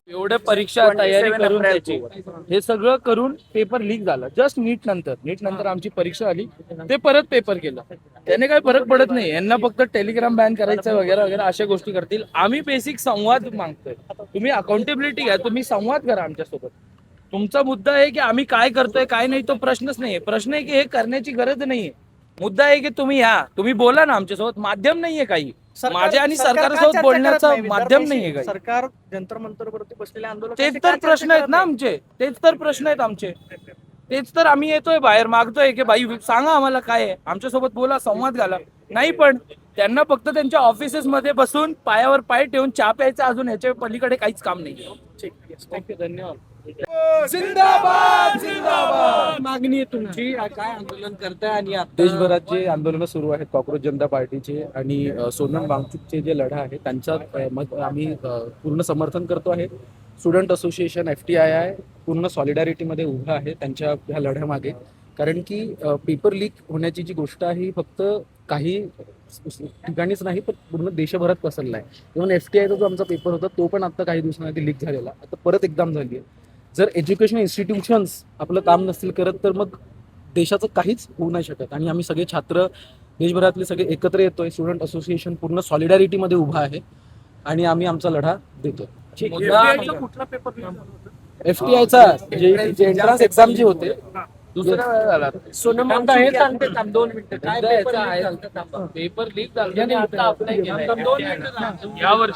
एवढ्या परीक्षा तयारी करून त्याची हे सगळं करून पेपर लीक झाला. जस्ट नीट नंतर आमची परीक्षा आली, ते परत पेपर केलं. त्याने काही फरक पडत नाही. यांना फक्त टेलिग्राम बॅन करायचं वगैरे वगैरे अशा गोष्टी करतील. आम्ही बेसिक संवाद मागतोय. तुम्ही अकाउंटेबिलिटी घ्या, तुम्ही संवाद करा आमच्यासोबत. तुमचा मुद्दा आहे की आम्ही काय करतोय काय नाही, तो प्रश्नच नाहीये. प्रश्न आहे की हे करण्याची गरज नाहीये. मुद्दा आहे की तुम्ही बोला ना आमच्यासोबत. माध्यम नाहीये काही. माझ्या आणि सरकारसोबत बोलण्याचं माध्यम नाहीये काही. सरकार जंतर मंतरवरती बसलेले आंदोलन तेच तर प्रश्न आहेत ना आमचे. तेच तर प्रश्न आहेत आमचे. तेच तर आम्ही येतोय बाहेर मागतोय की भाई सांगा आम्हाला काय आहे. आमच्यासोबत बोला, संवाद घाला. नाही पण त्यांना फक्त त्यांच्या ऑफिसेस मध्ये बसून पायावर पाय ठेवून चहा प्यायचा, अजून ह्याच्या पलीकडे काहीच काम नाही. थँक्यू, धन्यवाद. जिंदाबाद जिंदाबाद. मागणी आहे तुमची, काय आंदोलन करताय? आणि देशभरात जे आंदोलनं सुरू आहेत कॉक्रोच जनता पार्टीचे आणि सोनम वांगचुकचे जे लढा आहे त्यांचा आम्ही पूर्ण समर्थन करतो आहे. स्टुडंट असोसिएशन FTII पूर्ण सॉलिडॅरिटीमध्ये उभं आहे त्यांच्या ह्या लढ्यामागे. कारण की पेपर लीक होण्याची जी गोष्ट आहे ही फक्त काही ठिकाणीच नाही पण पूर्ण देशभरात पसरला आहे. इव्हन FTIचा जो आमचा पेपर होता तो पण आता काही दिवसांआधी लीक झालेला, आता परत एक्झाम झाली आहे. जर एज्युकेशन इन्स्टिट्यूशन्स आपलं काम नसतील करत तर मग देशाचं काहीच होऊ नाही शकत. आणि आम्ही सगळे छात्र देशभरातले सगळे एकत्र येतोय. स्टुडंट असोसिएशन पूर्ण सॉलिडॅरिटीमध्ये उभा आहे आणि आम्ही आमचा लढा देतोय. कुठला पेपर? FTIचा जे एंट्रन्स एक्झाम जे होते दुसऱ्या वेळा झाला. सोनम वांगचुक 2 मिनिटं काय पेपर लीक झाला. यावर्षी